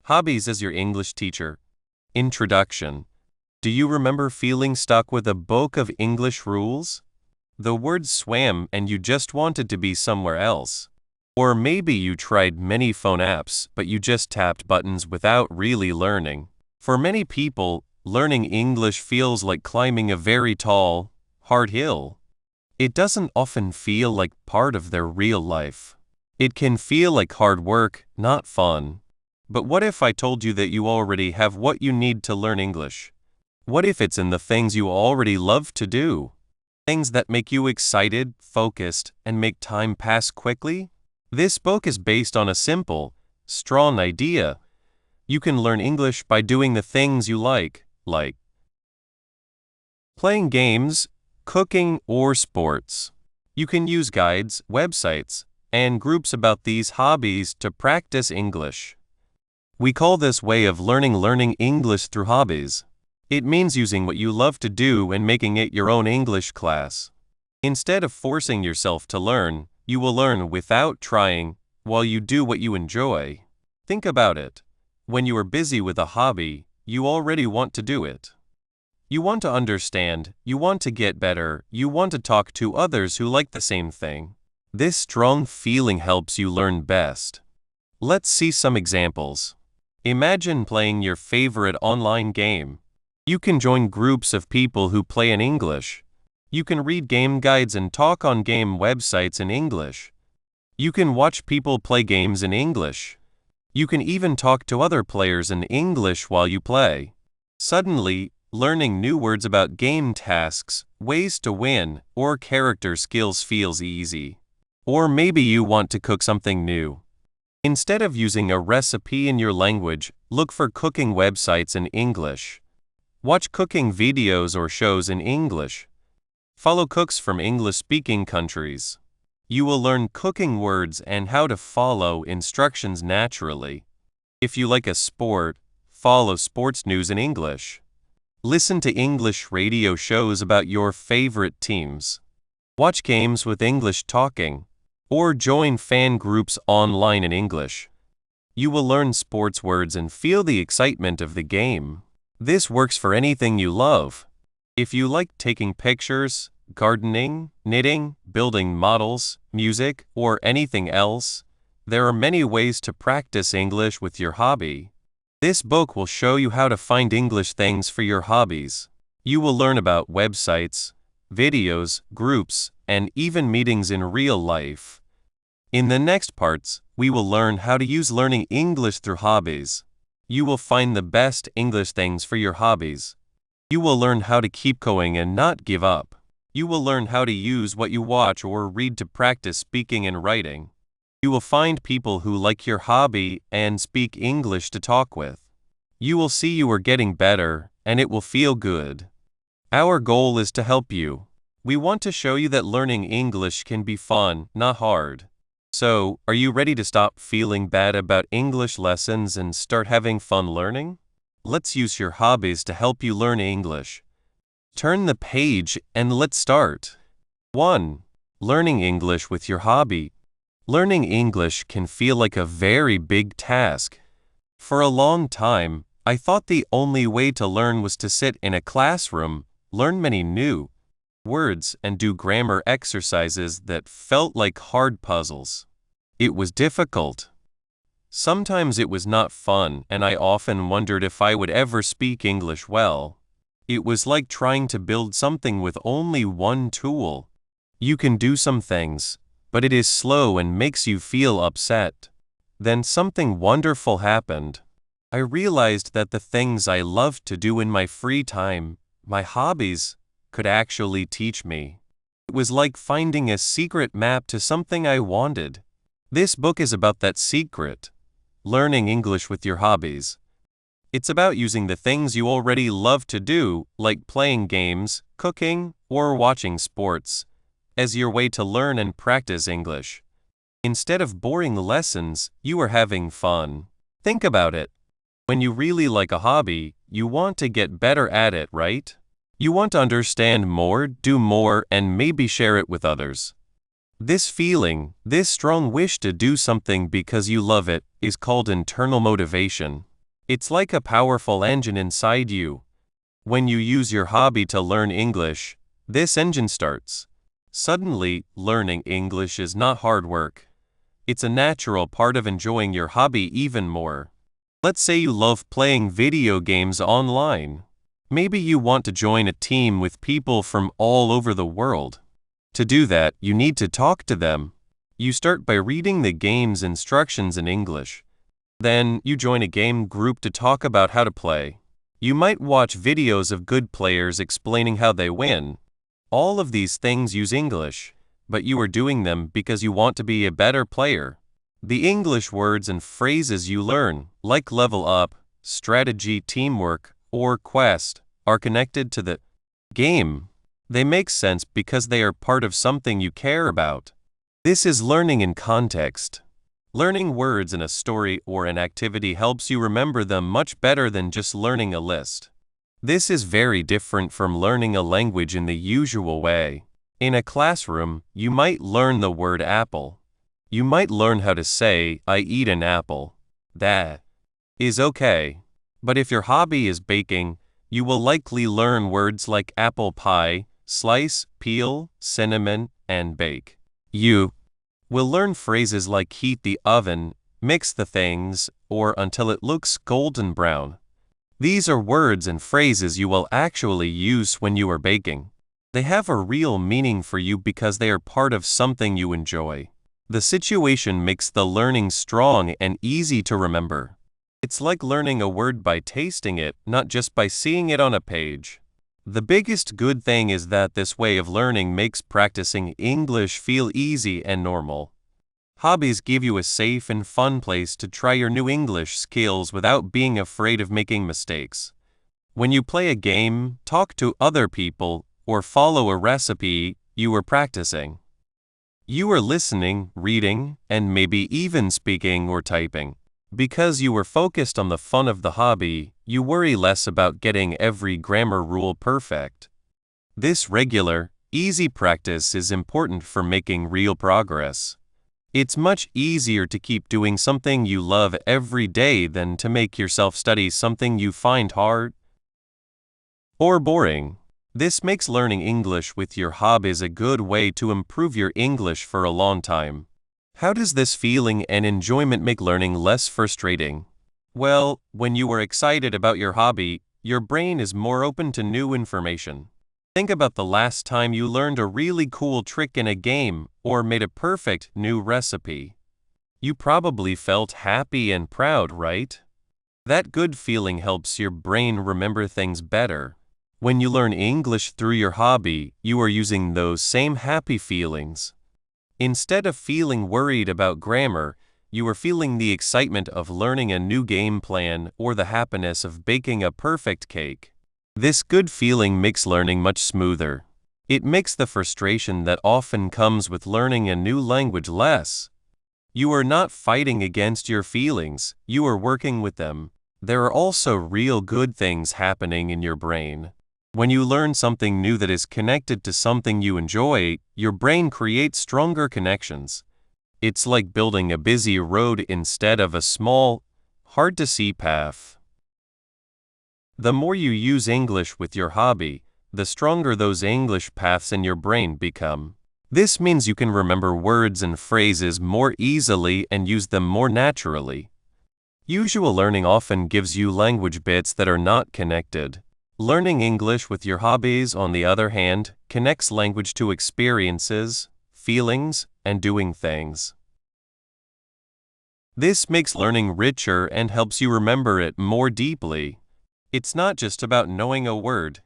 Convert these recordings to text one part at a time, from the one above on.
Hobbies as your English teacher. Introduction. Do you remember feeling stuck with a book of English rules? The words swam and you just wanted to be somewhere else. Or maybe you tried many phone apps but you just tapped buttons without really learning. For many people, learning English feels like climbing a very tall, hard hill. It doesn't often feel like part of their real life. It can feel like hard work, not fun. But what if I told you that you already have what you need to learn English? What if it's in the things you already love to do? Things that make you excited, focused, and make time pass quickly? This book is based on a simple, strong idea. You can learn English by doing the things you like playing games, cooking, or sports. You can use guides, websites, and groups about these hobbies to practice English. We call this way of learning English through hobbies. It means using what you love to do and making it your own English class. Instead of forcing yourself to learn, you will learn without trying while you do what you enjoy. Think about it. When you are busy with a hobby, you already want to do it. You want to understand, you want to get better, you want to talk to others who like the same thing. This strong feeling helps you learn best. Let's see some examples. Imagine playing your favorite online game. You can join groups of people who play in English. You can read game guides and talk on game websites in English. You can watch people play games in English. You can even talk to other players in English while you play. Suddenly, learning new words about game tasks, ways to win, or character skills feels easy. Or maybe you want to cook something new. Instead of using a recipe in your language, look for cooking websites in English. Watch cooking videos or shows in English. Follow cooks from English-speaking countries. You will learn cooking words and how to follow instructions naturally. If you like a sport, follow sports news in English. Listen to English radio shows about your favorite teams. Watch games with English talking. Or join fan groups online in English. You will learn sports words and feel the excitement of the game. This works for anything you love. If you like taking pictures, gardening, knitting, building models, music, or anything else, there are many ways to practice English with your hobby. This book will show you how to find English things for your hobbies. You will learn about websites, videos, groups, and even meetings in real life. In the next parts, we will learn how to use learning English through hobbies. You will find the best English things for your hobbies. You will learn how to keep going and not give up. You will learn how to use what you watch or read to practice speaking and writing. You will find people who like your hobby and speak English to talk with. You will see you are getting better, and it will feel good. Our goal is to help you. We want to show you that learning English can be fun, not hard. So, are you ready to stop feeling bad about English lessons and start having fun learning? Let's use your hobbies to help you learn English. Turn the page and let's start. 1. Learning English with your hobby. Learning English can feel like a very big task. For a long time, I thought the only way to learn was to sit in a classroom, learn many new words, and do grammar exercises that felt like hard puzzles. It was difficult. Sometimes it was not fun, and I often wondered if I would ever speak English well. It was like trying to build something with only one tool. You can do some things, but it is slow and makes you feel upset. Then something wonderful happened. I realized that the things I loved to do in my free time, my hobbies, could actually teach me. It was like finding a secret map to something I wanted. This book is about that secret. Learning English with your hobbies. It's about using the things you already love to do, like playing games, cooking, or watching sports, as your way to learn and practice English. Instead of boring lessons, you are having fun. Think about it. When you really like a hobby, you want to get better at it, right? You want to understand more, do more, and maybe share it with others. This feeling, this strong wish to do something because you love it, is called internal motivation. It's like a powerful engine inside you. When you use your hobby to learn English, this engine starts. Suddenly, learning English is not hard work. It's a natural part of enjoying your hobby even more. Let's say you love playing video games online. Maybe you want to join a team with people from all over the world. To do that, you need to talk to them. You start by reading the game's instructions in English. Then, you join a game group to talk about how to play. You might watch videos of good players explaining how they win. All of these things use English, but you are doing them because you want to be a better player. The English words and phrases you learn, like level up, strategy, teamwork, or quest, are connected to the game. They make sense because they are part of something you care about. This is learning in context. Learning words in a story or an activity helps you remember them much better than just learning a list. This is very different from learning a language in the usual way. In a classroom, you might learn the word apple. You might learn how to say, "I eat an apple." That is okay. But if your hobby is baking, you will likely learn words like apple pie, slice, peel, cinnamon, and bake. You will learn phrases like heat the oven, mix the things, or until it looks golden brown. These are words and phrases you will actually use when you are baking. They have a real meaning for you because they are part of something you enjoy. The situation makes the learning strong and easy to remember. It's like learning a word by tasting it, not just by seeing it on a page. The biggest good thing is that this way of learning makes practicing English feel easy and normal. Hobbies give you a safe and fun place to try your new English skills without being afraid of making mistakes. When you play a game, talk to other people, or follow a recipe, you are practicing. You are listening, reading, and maybe even speaking or typing. Because you are focused on the fun of the hobby, you worry less about getting every grammar rule perfect. This regular, easy practice is important for making real progress. It's much easier to keep doing something you love every day than to make yourself study something you find hard or boring. This makes learning English with your hobbies a good way to improve your English for a long time. How does this feeling and enjoyment make learning less frustrating? Well, when you are excited about your hobby, your brain is more open to new information. Think about the last time you learned a really cool trick in a game or made a perfect new recipe. You probably felt happy and proud, right? That good feeling helps your brain remember things better. When you learn English through your hobby, you are using those same happy feelings. Instead of feeling worried about grammar, you are feeling the excitement of learning a new game plan or the happiness of baking a perfect cake. This good feeling makes learning much smoother. It makes the frustration that often comes with learning a new language less. You are not fighting against your feelings, you are working with them. There are also real good things happening in your brain. When you learn something new that is connected to something you enjoy, your brain creates stronger connections. It's like building a busy road instead of a small, hard-to-see path. The more you use English with your hobby, the stronger those English paths in your brain become. This means you can remember words and phrases more easily and use them more naturally. Usual learning often gives you language bits that are not connected. Learning English with your hobbies, on the other hand, connects language to experiences, feelings, and doing things. This makes learning richer and helps you remember it more deeply. It's not just about knowing a word,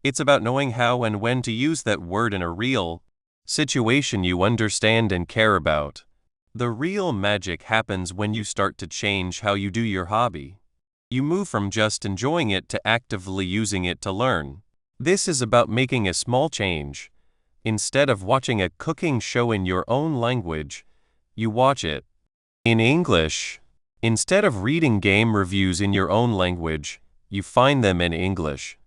it's about knowing how and when to use that word in a real situation you understand and care about. The real magic happens when you start to change how you do your hobby. You move from just enjoying it to actively using it to learn. This is about making a small change. Instead of watching a cooking show in your own language, you watch it in English. Instead of reading game reviews in your own language, you find them in English.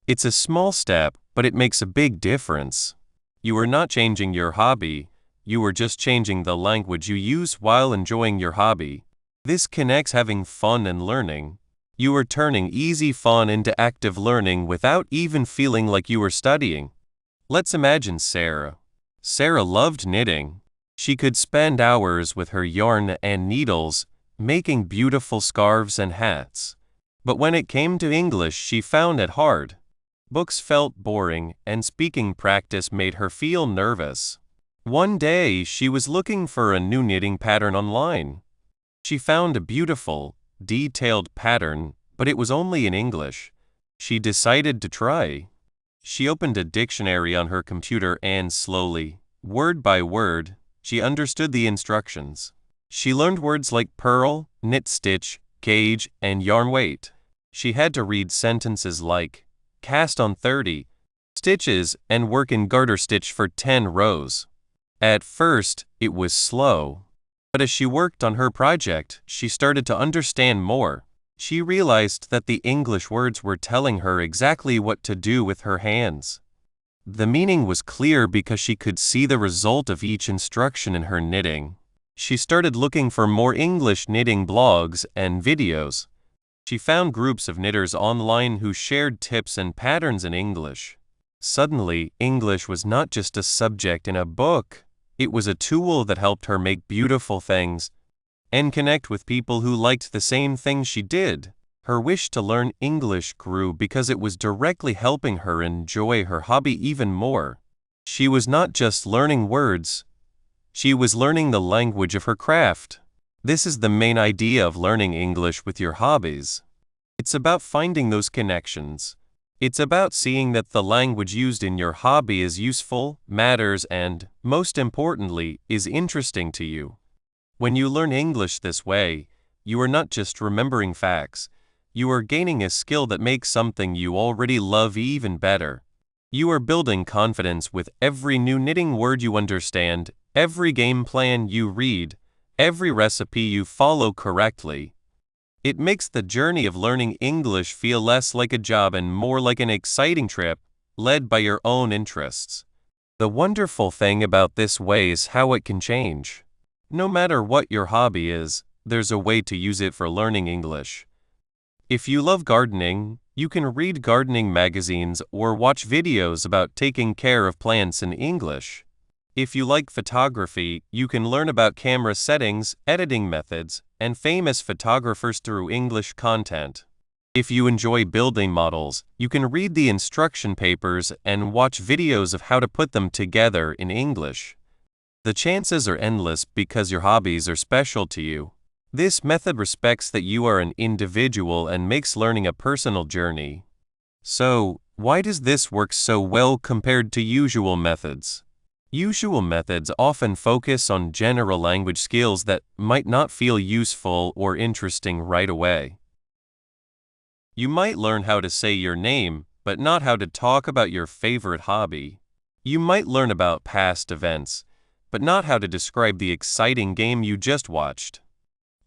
It's a small step, but it makes a big difference. You are not changing your hobby, you are just changing the language you use while enjoying your hobby. This connects having fun and learning. You are turning easy fun into active learning without even feeling like you were studying. Let's imagine Sarah. Sarah loved knitting. She could spend hours with her yarn and needles, making beautiful scarves and hats. But when it came to English, she found it hard. Books felt boring, and speaking practice made her feel nervous. One day, she was looking for a new knitting pattern online. She found a beautiful, detailed pattern, but it was only in English. She decided to try. She opened a dictionary on her computer and slowly, word by word, she understood the instructions. She learned words like purl, knit stitch, gauge, and yarn weight. She had to read sentences like, cast on 30 stitches and work in garter stitch for 10 rows. At first, it was slow. But as she worked on her project, she started to understand more. She realized that the English words were telling her exactly what to do with her hands. The meaning was clear because she could see the result of each instruction in her knitting. She started looking for more English knitting blogs and videos. She found groups of knitters online who shared tips and patterns in English. Suddenly, English was not just a subject in a book. It was a tool that helped her make beautiful things and connect with people who liked the same things she did. Her wish to learn English grew because it was directly helping her enjoy her hobby even more. She was not just learning words, she was learning the language of her craft. This is the main idea of learning English with your hobbies. It's about finding those connections. It's about seeing that the language used in your hobby is useful, matters, and, most importantly, is interesting to you. When you learn English this way, you are not just remembering facts. You are gaining a skill that makes something you already love even better. You are building confidence with every new knitting word you understand, every game plan you read, every recipe you follow correctly. It makes the journey of learning English feel less like a job and more like an exciting trip, led by your own interests. The wonderful thing about this way is how it can change. No matter what your hobby is, there's a way to use it for learning English. If you love gardening, you can read gardening magazines or watch videos about taking care of plants in English. If you like photography, you can learn about camera settings, editing methods, and famous photographers through English content. If you enjoy building models, you can read the instruction papers and watch videos of how to put them together in English. The chances are endless because your hobbies are special to you. This method respects that you are an individual and makes learning a personal journey. So, why does this work so well compared to usual methods? Usual methods often focus on general language skills that might not feel useful or interesting right away. You might learn how to say your name, but not how to talk about your favorite hobby. You might learn about past events, but not how to describe the exciting game you just watched.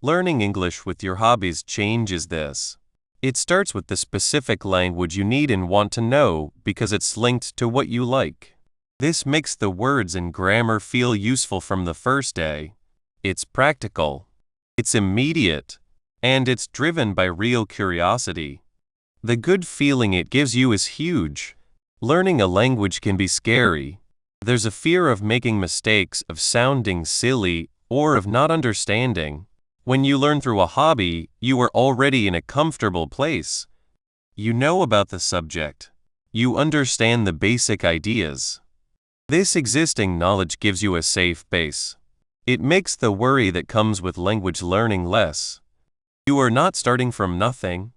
Learning English with your hobbies changes this. It starts with the specific language you need and want to know because it's linked to what you like. This makes the words and grammar feel useful from the first day. It's practical, it's immediate, and it's driven by real curiosity. The good feeling it gives you is huge. Learning a language can be scary. There's a fear of making mistakes, of sounding silly, or of not understanding. When you learn through a hobby, you are already in a comfortable place. You know about the subject. You understand the basic ideas. This existing knowledge gives you a safe base. It makes the worry that comes with language learning less. You are not starting from nothing.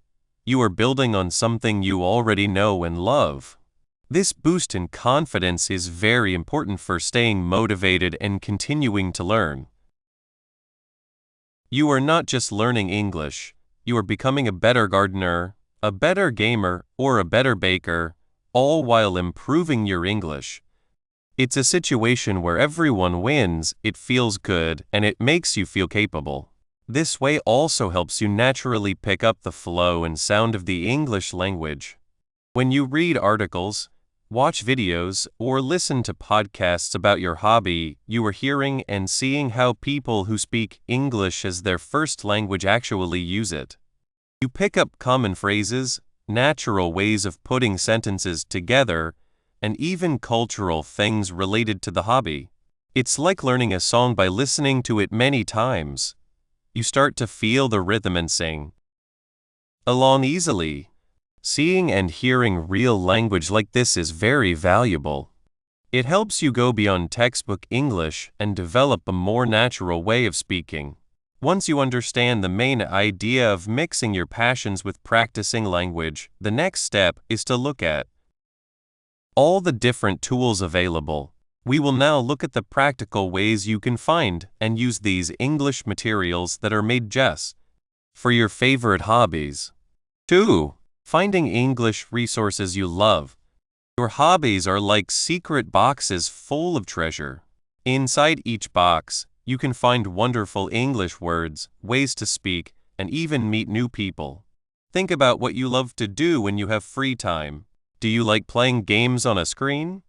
You are building on something you already know and love. This boost in confidence is very important for staying motivated and continuing to learn. You are not just learning English, you are becoming a better gardener, a better gamer, or a better baker, all while improving your English. It's a situation where everyone wins, it feels good, and it makes you feel capable. This way also helps you naturally pick up the flow and sound of the English language. When you read articles, watch videos, or listen to podcasts about your hobby, you are hearing and seeing how people who speak English as their first language actually use it. You pick up common phrases, natural ways of putting sentences together, and even cultural things related to the hobby. It's like learning a song by listening to it many times. You start to feel the rhythm and sing along easily. Seeing and hearing real language like this is very valuable. It helps you go beyond textbook English and develop a more natural way of speaking. Once you understand the main idea of mixing your passions with practicing language, the next step is to look at all the different tools available. We will now look at the practical ways you can find and use these English materials that are made just for your favorite hobbies. 2. Finding English resources you love. Your hobbies are like secret boxes full of treasure. Inside each box, you can find wonderful English words, ways to speak, and even meet new people. Think about what you love to do when you have free time. Do you like playing games on a screen?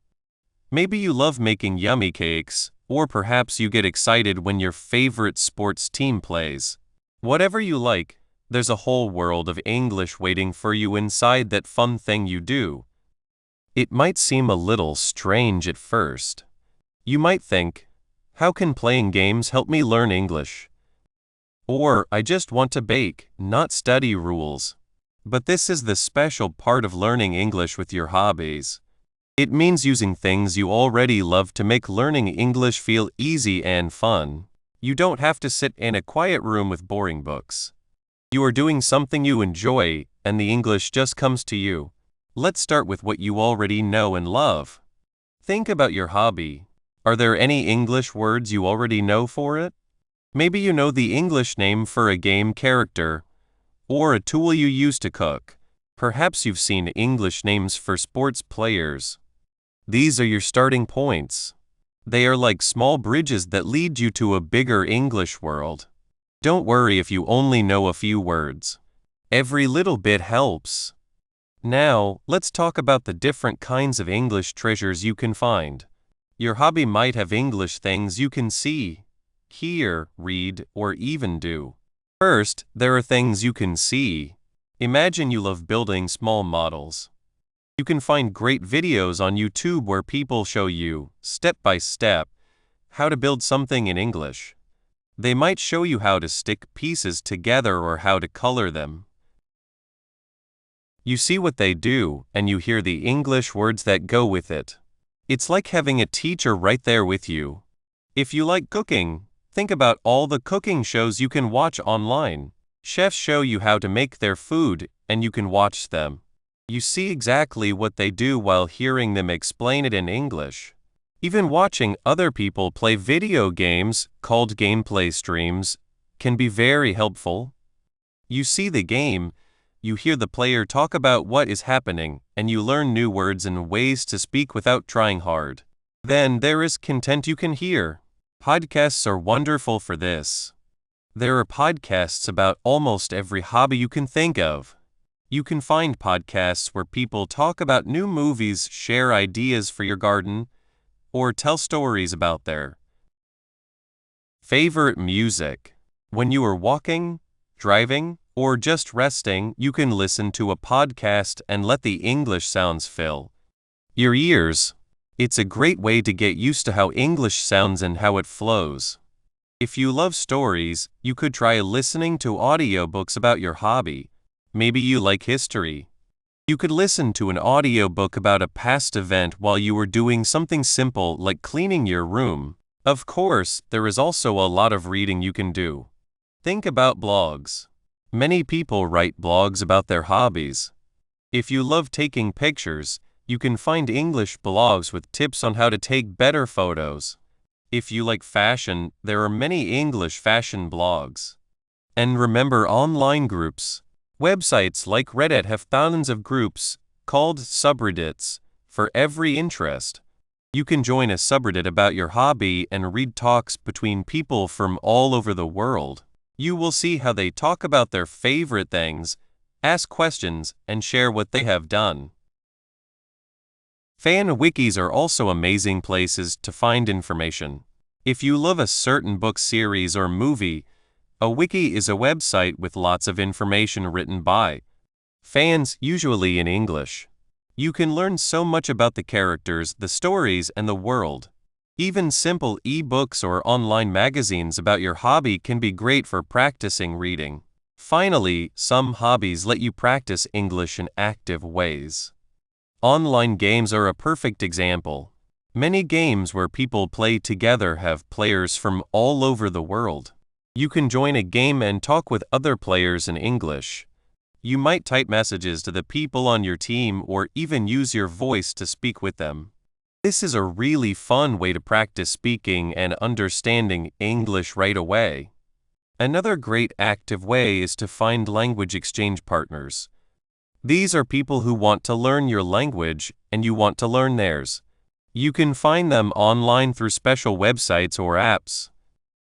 Maybe you love making yummy cakes, or perhaps you get excited when your favorite sports team plays. Whatever you like, there's a whole world of English waiting for you inside that fun thing you do. It might seem a little strange at first. You might think, how can playing games help me learn English? Or, I just want to bake, not study rules. But this is the special part of learning English with your hobbies. It means using things you already love to make learning English feel easy and fun. You don't have to sit in a quiet room with boring books. You are doing something you enjoy, and the English just comes to you. Let's start with what you already know and love. Think about your hobby. Are there any English words you already know for it? Maybe you know the English name for a game character, or a tool you use to cook. Perhaps you've seen English names for sports players. These are your starting points. They are like small bridges that lead you to a bigger English world. Don't worry if you only know a few words. Every little bit helps. Now, let's talk about the different kinds of English treasures you can find. Your hobby might have English things you can see, hear, read, or even do. First, there are things you can see. Imagine you love building small models. You can find great videos on YouTube where people show you, step by step, how to build something in English. They might show you how to stick pieces together or how to color them. You see what they do, and you hear the English words that go with it. It's like having a teacher right there with you. If you like cooking, think about all the cooking shows you can watch online. Chefs show you how to make their food, and you can watch them. You see exactly what they do while hearing them explain it in English. Even watching other people play video games, called gameplay streams, can be very helpful. You see the game, you hear the player talk about what is happening, and you learn new words and ways to speak without trying hard. Then there is content you can hear. Podcasts are wonderful for this. There are podcasts about almost every hobby you can think of. You can find podcasts where people talk about new movies, share ideas for your garden, or tell stories about their favorite music. When you are walking, driving, or just resting, you can listen to a podcast and let the English sounds fill your ears. It's a great way to get used to how English sounds and how it flows. If you love stories, you could try listening to audiobooks about your hobby. Maybe you like history. You could listen to an audiobook about a past event while you were doing something simple like cleaning your room. Of course, there is also a lot of reading you can do. Think about blogs. Many people write blogs about their hobbies. If you love taking pictures, you can find English blogs with tips on how to take better photos. If you like fashion, there are many English fashion blogs. And remember online groups. Websites like Reddit have thousands of groups, called subreddits, for every interest. You can join a subreddit about your hobby and read talks between people from all over the world. You will see how they talk about their favorite things, ask questions, and share what they have done. Fan wikis are also amazing places to find information. If you love a certain book series or movie, A wiki is a website with lots of information written by fans, usually in English. You can learn so much about the characters, the stories, and the world. Even simple e-books or online magazines about your hobby can be great for practicing reading. Finally, some hobbies let you practice English in active ways. Online games are a perfect example. Many games where people play together have players from all over the world. You can join a game and talk with other players in English. You might type messages to the people on your team or even use your voice to speak with them. This is a really fun way to practice speaking and understanding English right away. Another great active way is to find language exchange partners. These are people who want to learn your language and you want to learn theirs. You can find them online through special websites or apps.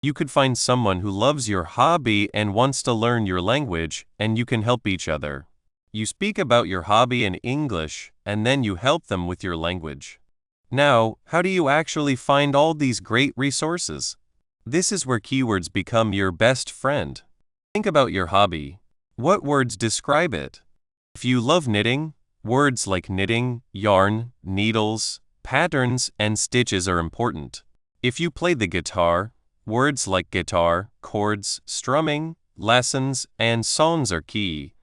You could find someone who loves your hobby and wants to learn your language, and you can help each other. You speak about your hobby in English, and then you help them with your language. Now, how do you actually find all these great resources? This is where keywords become your best friend. Think about your hobby. What words describe it? If you love knitting, words like knitting, yarn, needles, patterns, and stitches are important. If you play the guitar, words like guitar, chords, strumming, lessons, and songs are key.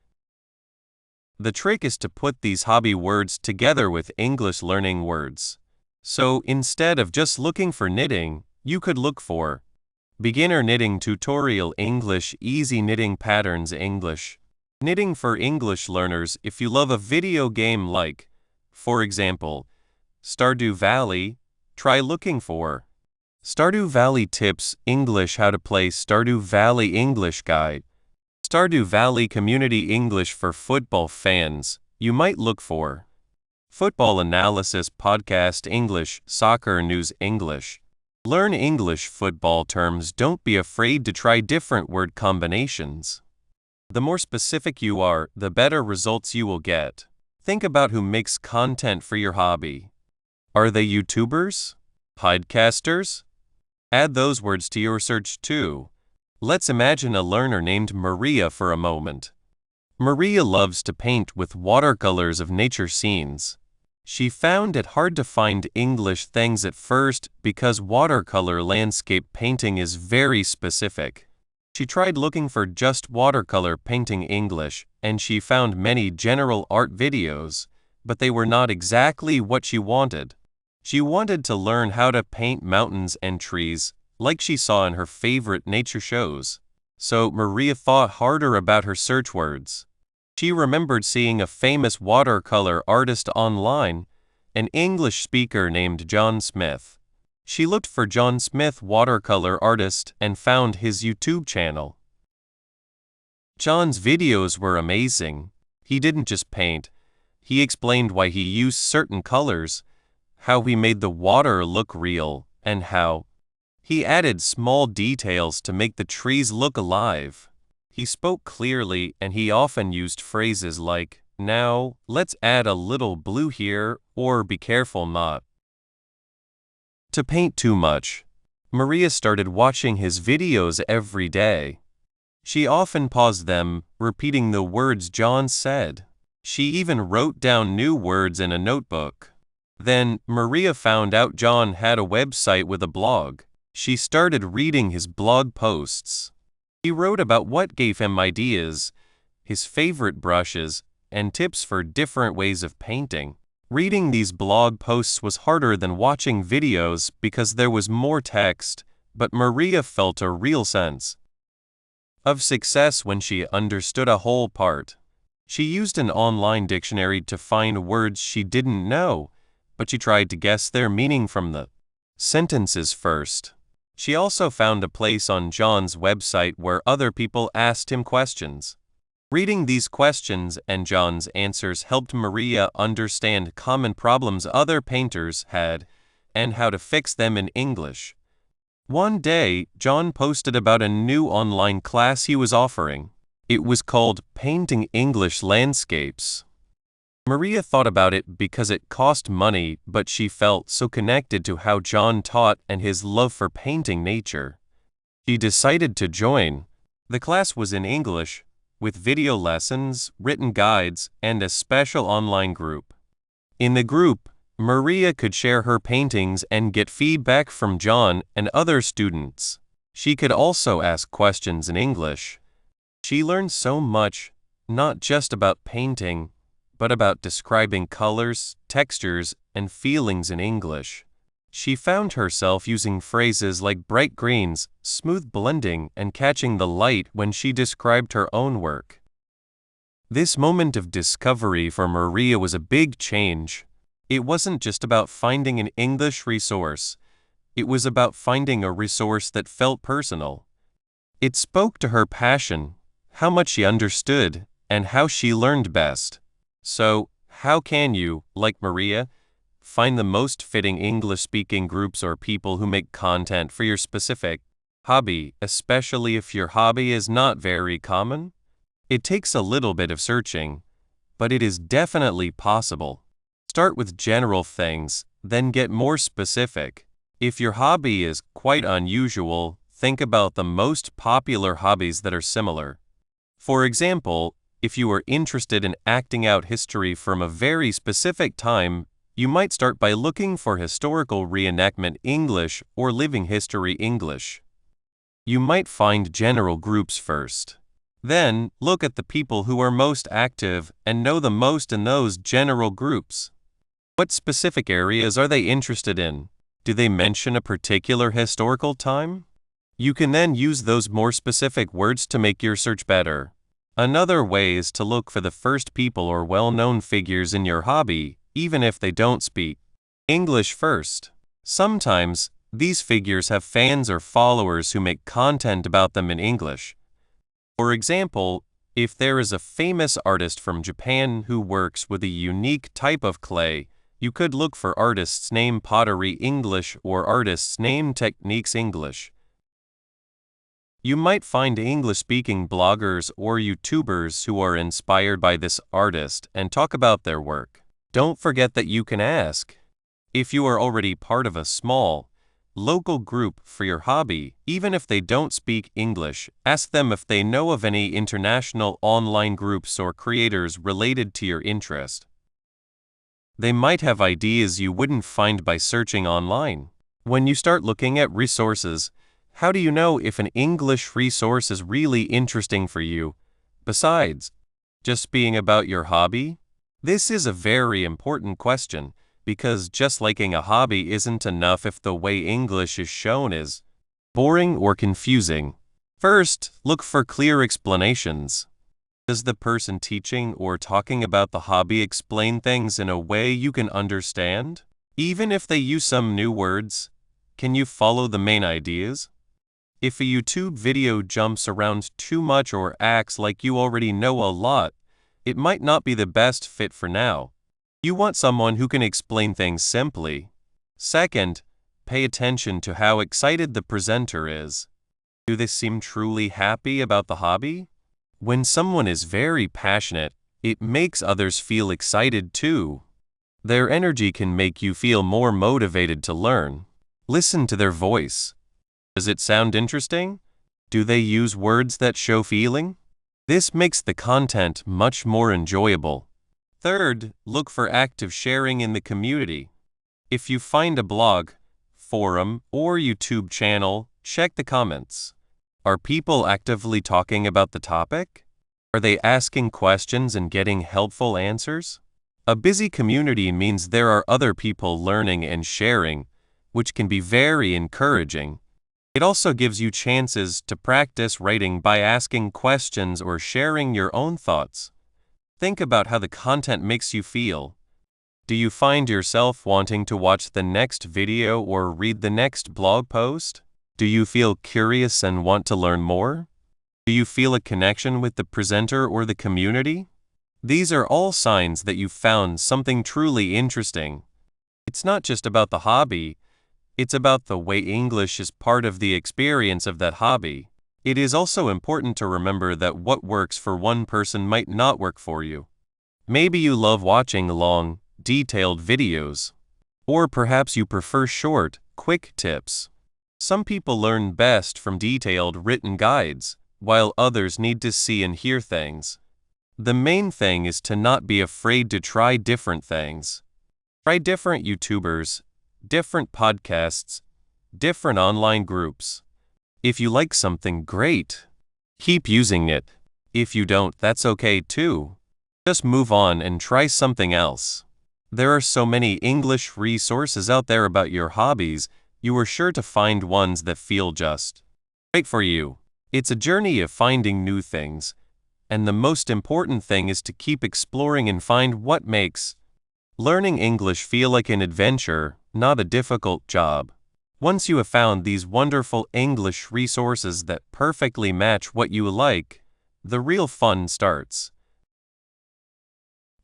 The trick is to put these hobby words together with English learning words. So instead of just looking for knitting, you could look for beginner knitting tutorial English, easy knitting patterns English. Knitting for English learners if you love a video game like, for example, Stardew Valley, try looking for Stardew Valley tips English how to play Stardew Valley English guide. Stardew Valley community English for football fans, you might look for football analysis podcast English, soccer news English. Learn English football terms. Don't be afraid to try different word combinations. The more specific you are, the better results you will get. Think about who makes content for your hobby. Are they YouTubers? Podcasters? Add those words to your search too. Let's imagine a learner named Maria for a moment. Maria loves to paint with watercolors of nature scenes. She found it hard to find English things at first because watercolor landscape painting is very specific. She tried looking for just watercolor painting English, and she found many general art videos, but they were not exactly what she wanted. She wanted to learn how to paint mountains and trees, like she saw in her favorite nature shows. So Maria thought harder about her search words. She remembered seeing a famous watercolor artist online, an English speaker named John Smith. She looked for John Smith watercolor artist and found his YouTube channel. John's videos were amazing. He didn't just paint. He explained why he used certain colors, how he made the water look real, and how he added small details to make the trees look alive. He spoke clearly and he often used phrases like, "Now, let's add a little blue here," or "be careful not to paint too much." Maria started watching his videos every day. She often paused them, repeating the words John said. She even wrote down new words in a notebook. Then, Maria found out John had a website with a blog. She started reading his blog posts. He wrote about what gave him ideas, his favorite brushes, and tips for different ways of painting. Reading these blog posts was harder than watching videos because there was more text, but Maria felt a real sense of success when she understood a whole part. She used an online dictionary to find words she didn't know, but she tried to guess their meaning from the sentences first. She also found a place on John's website where other people asked him questions. Reading these questions and John's answers helped Maria understand common problems other painters had and how to fix them in English. One day, John posted about a new online class he was offering. It was called Painting English Landscapes. Maria thought about it because it cost money, but she felt so connected to how John taught and his love for painting nature. She decided to join. The class was in English, with video lessons, written guides, and a special online group. In the group, Maria could share her paintings and get feedback from John and other students. She could also ask questions in English. She learned so much, not just about painting, but about describing colors, textures, and feelings in English. She found herself using phrases like bright greens, smooth blending, and catching the light when she described her own work. This moment of discovery for Maria was a big change. It wasn't just about finding an English resource. It was about finding a resource that felt personal. It spoke to her passion, how much she understood, and how she learned best. So, how can you, like Maria, find the most fitting English-speaking groups or people who make content for your specific hobby, especially if your hobby is not very common? It takes a little bit of searching, but it is definitely possible. Start with general things, then get more specific. If your hobby is quite unusual, think about the most popular hobbies that are similar. For example, if you are interested in acting out history from a very specific time, you might start by looking for historical reenactment English or living history English. You might find general groups first. Then, look at the people who are most active and know the most in those general groups. What specific areas are they interested in? Do they mention a particular historical time? You can then use those more specific words to make your search better. Another way is to look for the first people or well-known figures in your hobby, even if they don't speak English first. Sometimes, these figures have fans or followers who make content about them in English. For example, if there is a famous artist from Japan who works with a unique type of clay, you could look for artist's name Pottery English or artist's name Techniques English. You might find English-speaking bloggers or YouTubers who are inspired by this artist and talk about their work. Don't forget that you can ask. If you are already part of a small, local group for your hobby, even if they don't speak English, ask them if they know of any international online groups or creators related to your interest. They might have ideas you wouldn't find by searching online. When you start looking at resources, how do you know if an English resource is really interesting for you, besides just being about your hobby? This is a very important question, because just liking a hobby isn't enough if the way English is shown is boring or confusing. First, look for clear explanations. Does the person teaching or talking about the hobby explain things in a way you can understand? Even if they use some new words, can you follow the main ideas? If a YouTube video jumps around too much or acts like you already know a lot, it might not be the best fit for now. You want someone who can explain things simply. Second, pay attention to how excited the presenter is. Do they seem truly happy about the hobby? When someone is very passionate, it makes others feel excited too. Their energy can make you feel more motivated to learn. Listen to their voice. Does it sound interesting? Do they use words that show feeling? This makes the content much more enjoyable. Third, look for active sharing in the community. If you find a blog, forum, or YouTube channel, check the comments. Are people actively talking about the topic? Are they asking questions and getting helpful answers? A busy community means there are other people learning and sharing, which can be very encouraging. It also gives you chances to practice writing by asking questions or sharing your own thoughts. Think about how the content makes you feel. Do you find yourself wanting to watch the next video or read the next blog post? Do you feel curious and want to learn more? Do you feel a connection with the presenter or the community? These are all signs that you've found something truly interesting. It's not just about the hobby. It's about the way English is part of the experience of that hobby. It is also important to remember that what works for one person might not work for you. Maybe you love watching long, detailed videos. Or perhaps you prefer short, quick tips. Some people learn best from detailed written guides, while others need to see and hear things. The main thing is to not be afraid to try different things. Try different YouTubers, different podcasts, different online groups. If you like something, great. Keep using it. If you don't, that's okay too. Just move on and try something else. There are so many English resources out there about your hobbies, you are sure to find ones that feel just right for you. It's a journey of finding new things, and the most important thing is to keep exploring and find what makes learning English feel like an adventure, not a difficult job. Once you have found these wonderful English resources that perfectly match what you like, the real fun starts.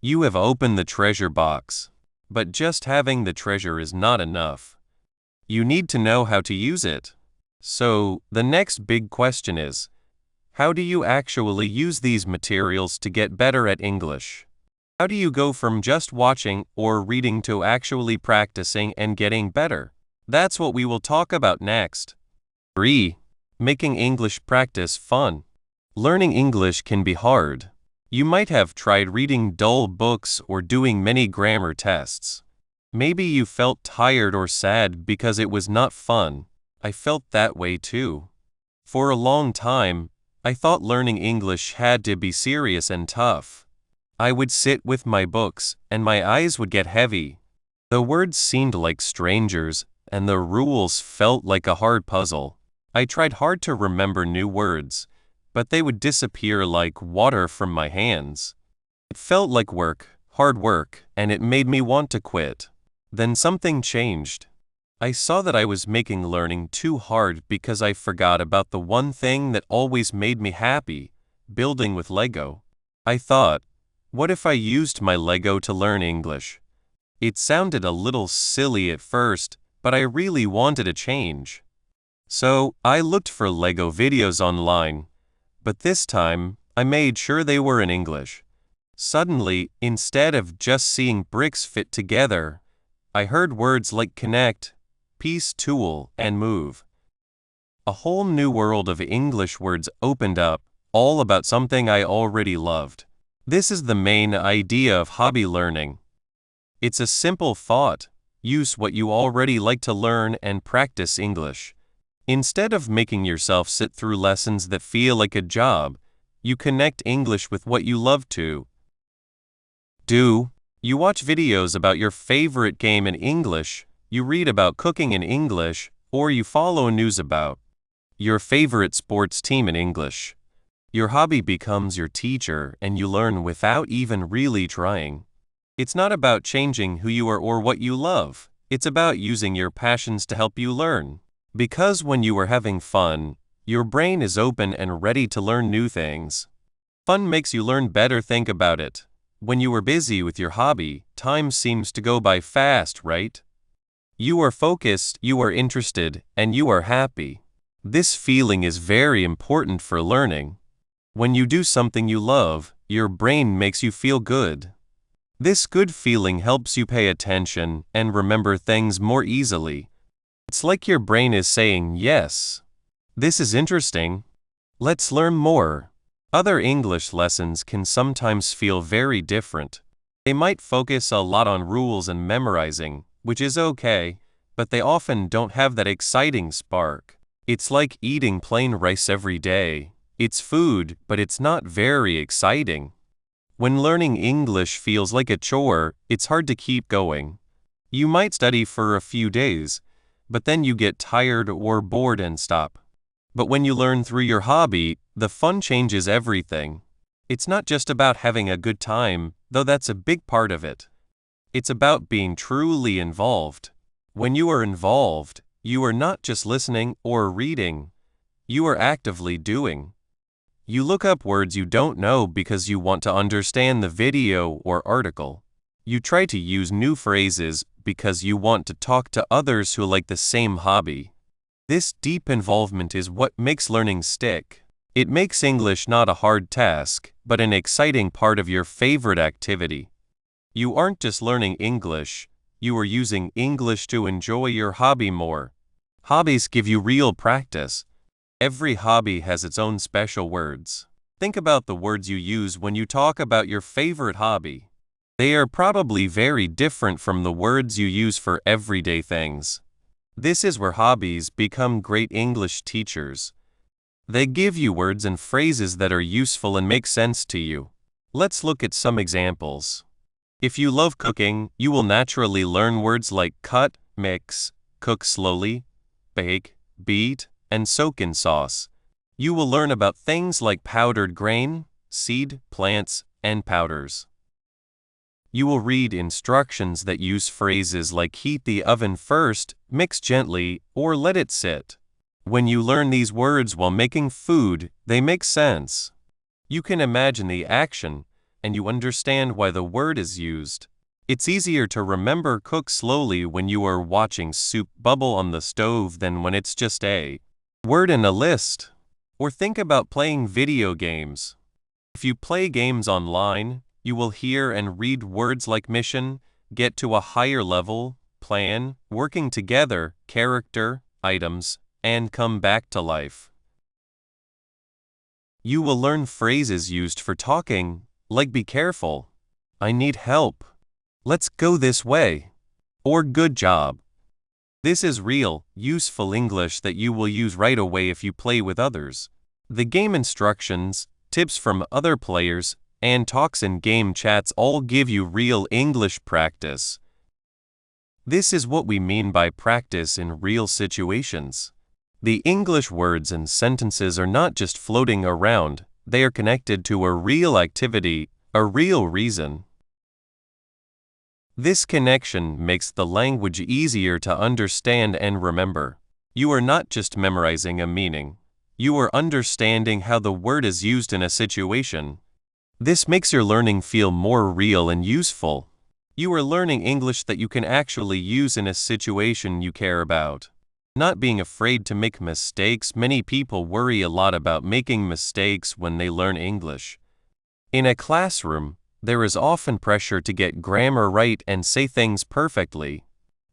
You have opened the treasure box, but just having the treasure is not enough. You need to know how to use it. So, the next big question is, how do you actually use these materials to get better at English? How do you go from just watching or reading to actually practicing and getting better? That's what we will talk about next. 3. Making English practice fun. Learning English can be hard. You might have tried reading dull books or doing many grammar tests. Maybe you felt tired or sad because it was not fun. I felt that way too. For a long time, I thought learning English had to be serious and tough. I would sit with my books, and my eyes would get heavy. The words seemed like strangers, and the rules felt like a hard puzzle. I tried hard to remember new words, but they would disappear like water from my hands. It felt like work, hard work, and it made me want to quit. Then something changed. I saw that I was making learning too hard because I forgot about the one thing that always made me happy, building with Lego. I thought, what if I used my Lego to learn English? It sounded a little silly at first, but I really wanted a change. So, I looked for Lego videos online, but this time, I made sure they were in English. Suddenly, instead of just seeing bricks fit together, I heard words like connect, piece, tool, and move. A whole new world of English words opened up, all about something I already loved. This is the main idea of hobby learning. It's a simple thought. Use what you already like to learn and practice English. Instead of making yourself sit through lessons that feel like a job, you connect English with what you love to do. You watch videos about your favorite game in English, you read about cooking in English, or you follow news about your favorite sports team in English. Your hobby becomes your teacher and you learn without even really trying. It's not about changing who you are or what you love. It's about using your passions to help you learn. Because when you are having fun, your brain is open and ready to learn new things. Fun makes you learn better. Think about it. When you are busy with your hobby, time seems to go by fast, right? You are focused, you are interested, and you are happy. This feeling is very important for learning. When you do something you love, your brain makes you feel good. This good feeling helps you pay attention and remember things more easily. It's like your brain is saying, yes, this is interesting. Let's learn more. Other English lessons can sometimes feel very different. They might focus a lot on rules and memorizing, which is okay, but they often don't have that exciting spark. It's like eating plain rice every day. It's food, but it's not very exciting. When learning English feels like a chore, it's hard to keep going. You might study for a few days, but then you get tired or bored and stop. But when you learn through your hobby, the fun changes everything. It's not just about having a good time, though that's a big part of it. It's about being truly involved. When you are involved, you are not just listening or reading. You are actively doing. You look up words you don't know because you want to understand the video or article. You try to use new phrases because you want to talk to others who like the same hobby. This deep involvement is what makes learning stick. It makes English not a hard task, but an exciting part of your favorite activity. You aren't just learning English, you are using English to enjoy your hobby more. Hobbies give you real practice. Every hobby has its own special words. Think about the words you use when you talk about your favorite hobby. They are probably very different from the words you use for everyday things. This is where hobbies become great English teachers. They give you words and phrases that are useful and make sense to you. Let's look at some examples. If you love cooking, you will naturally learn words like cut, mix, cook slowly, bake, beat, and soak in sauce. You will learn about things like powdered grain, seed, plants, and powders. You will read instructions that use phrases like heat the oven first, mix gently, or let it sit. When you learn these words while making food, they make sense. You can imagine the action, and you understand why the word is used. It's easier to remember cook slowly when you are watching soup bubble on the stove than when it's just a word in a list. Or think about playing video games. If you play games online, you will hear and read words like mission, get to a higher level, plan, working together, character, items, and come back to life. You will learn phrases used for talking, like be careful, I need help, let's go this way, or good job. This is real, useful English that you will use right away if you play with others. The game instructions, tips from other players, and talks in game chats all give you real English practice. This is what we mean by practice in real situations. The English words and sentences are not just floating around, they are connected to a real activity, a real reason. This connection makes the language easier to understand and remember. You are not just memorizing a meaning. You are understanding how the word is used in a situation. This makes your learning feel more real and useful. You are learning English that you can actually use in a situation you care about. Not being afraid to make mistakes. Many people worry a lot about making mistakes when they learn English. In a classroom, there is often pressure to get grammar right and say things perfectly.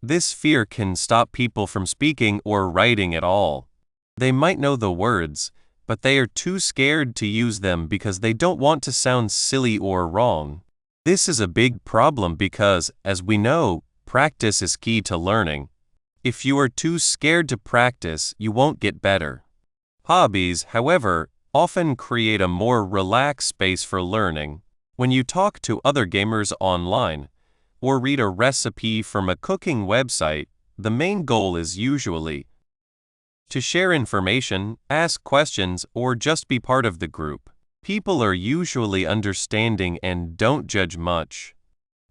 This fear can stop people from speaking or writing at all. They might know the words, but they are too scared to use them because they don't want to sound silly or wrong. This is a big problem because, as we know, practice is key to learning. If you are too scared to practice, you won't get better. Hobbies, however, often create a more relaxed space for learning. When you talk to other gamers online, or read a recipe from a cooking website, the main goal is usually to share information, ask questions, or just be part of the group. People are usually understanding and don't judge much.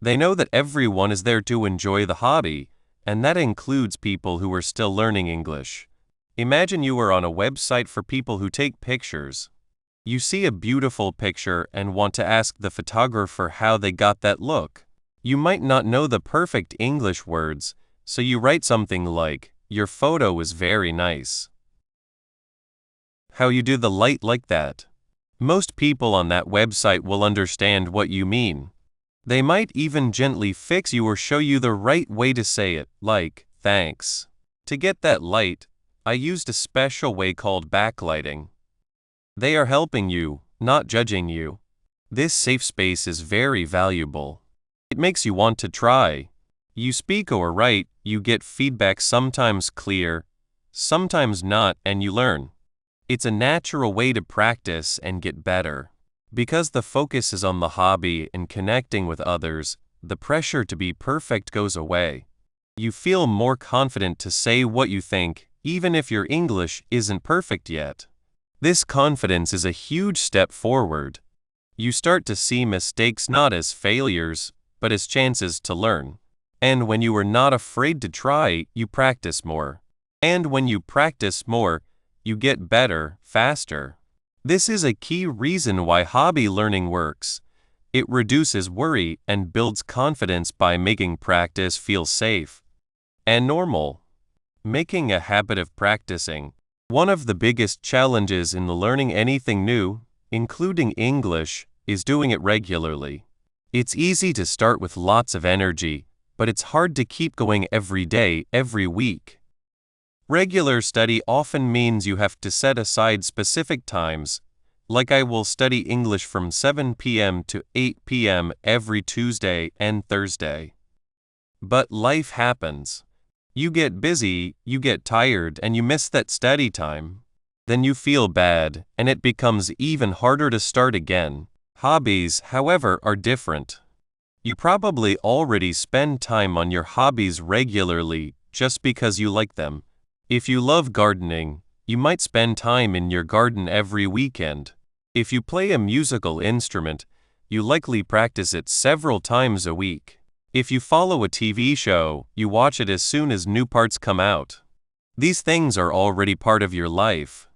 They know that everyone is there to enjoy the hobby, and that includes people who are still learning English. Imagine you are on a website for people who take pictures. You see a beautiful picture and want to ask the photographer how they got that look. You might not know the perfect English words, so you write something like, "Your photo is very nice." How you do the light like that? Most people on that website will understand what you mean. They might even gently fix you or show you the right way to say it, like, "Thanks." To get that light, I used a special way called backlighting. They are helping you, not judging you. This safe space is very valuable. It makes you want to try. You speak or write, you get feedback, sometimes clear, sometimes not, and you learn. It's a natural way to practice and get better. Because the focus is on the hobby and connecting with others, the pressure to be perfect goes away. You feel more confident to say what you think, even if your English isn't perfect yet. This confidence is a huge step forward. You start to see mistakes not as failures, but as chances to learn. And when you are not afraid to try, you practice more. And when you practice more, you get better, faster. This is a key reason why hobby learning works. It reduces worry and builds confidence by making practice feel safe and normal. Making a habit of practicing. One of the biggest challenges in learning anything new, including English, is doing it regularly. It's easy to start with lots of energy, but it's hard to keep going every day, every week. Regular study often means you have to set aside specific times, like I will study English from 7 p.m. to 8 p.m. every Tuesday and Thursday. But life happens. You get busy, you get tired, and you miss that study time. Then you feel bad, and it becomes even harder to start again. Hobbies, however, are different. You probably already spend time on your hobbies regularly just because you like them. If you love gardening, you might spend time in your garden every weekend. If you play a musical instrument, you likely practice it several times a week. If you follow a TV show, you watch it as soon as new parts come out. These things are already part of your life.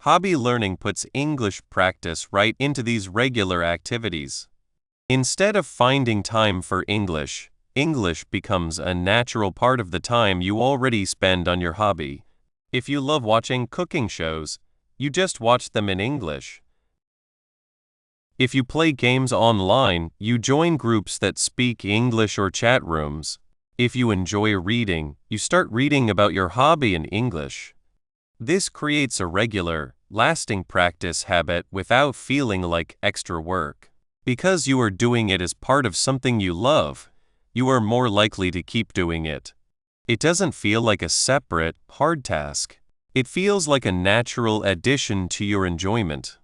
Hobby learning puts English practice right into these regular activities. Instead of finding time for English, English becomes a natural part of the time you already spend on your hobby. If you love watching cooking shows, you just watch them in English. If you play games online, you join groups that speak English or chat rooms. If you enjoy reading, you start reading about your hobby in English. This creates a regular, lasting practice habit without feeling like extra work. Because you are doing it as part of something you love, you are more likely to keep doing it. It doesn't feel like a separate, hard task. It feels like a natural addition to your enjoyment.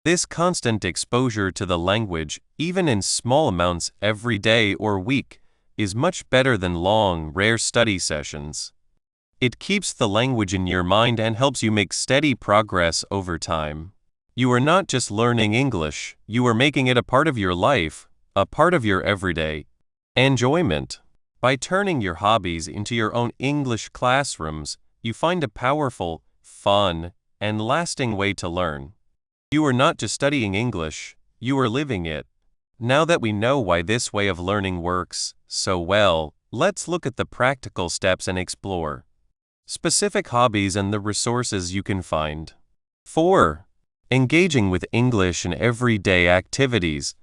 This constant exposure to the language, even in small amounts every day or week, is much better than long, rare study sessions. It keeps the language in your mind and helps you make steady progress over time. You are not just learning English, you are making it a part of your life, a part of your everyday enjoyment. By turning your hobbies into your own English classrooms, you find a powerful, fun, and lasting way to learn. You are not just studying English, you are living it. Now that we know why this way of learning works so well, let's look at the practical steps and explore specific hobbies and the resources you can find. 4. Engaging with English in everyday activities.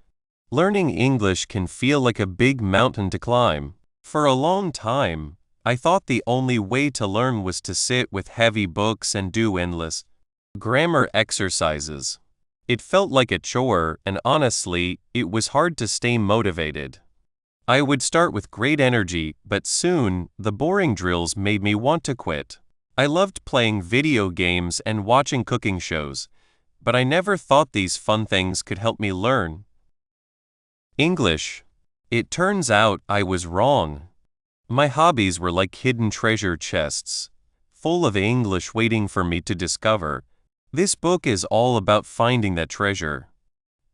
Learning English can feel like a big mountain to climb. For a long time, I thought the only way to learn was to sit with heavy books and do endless grammar exercises. It felt like a chore, and honestly, it was hard to stay motivated. I would start with great energy, but soon, the boring drills made me want to quit. I loved playing video games and watching cooking shows, but I never thought these fun things could help me learn English. It turns out I was wrong. My hobbies were like hidden treasure chests, full of English waiting for me to discover. This book is all about finding that treasure.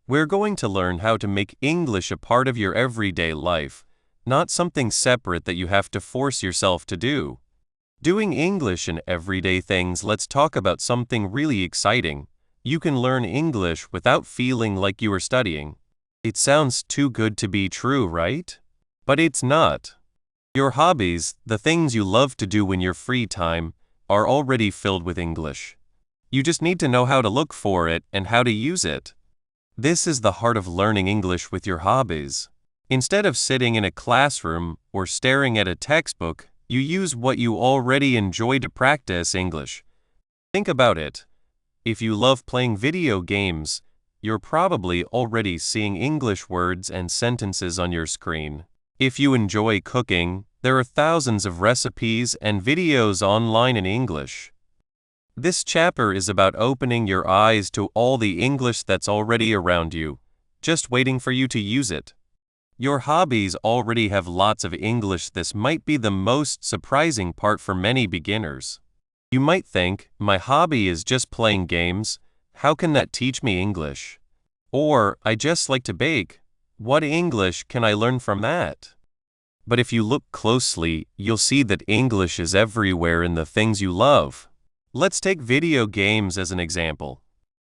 We're going to learn how to make English a part of your everyday life, not something separate that you have to force yourself to do. Doing English in everyday things. Let's talk about something really exciting. You can learn English without feeling like you are studying. It sounds too good to be true, right? But it's not. Your hobbies, the things you love to do in your free time, are already filled with English. You just need to know how to look for it and how to use it. This is the heart of learning English with your hobbies. Instead of sitting in a classroom or staring at a textbook, you use what you already enjoy to practice English. Think about it. If you love playing video games, you're probably already seeing English words and sentences on your screen. If you enjoy cooking, there are thousands of recipes and videos online in English. This chapter is about opening your eyes to all the English that's already around you, just waiting for you to use it. Your hobbies already have lots of English. This might be the most surprising part for many beginners. You might think, my hobby is just playing games. How can that teach me English? Or, I just like to bake. What English can I learn from that? But if you look closely, you'll see that English is everywhere in the things you love. Let's take video games as an example.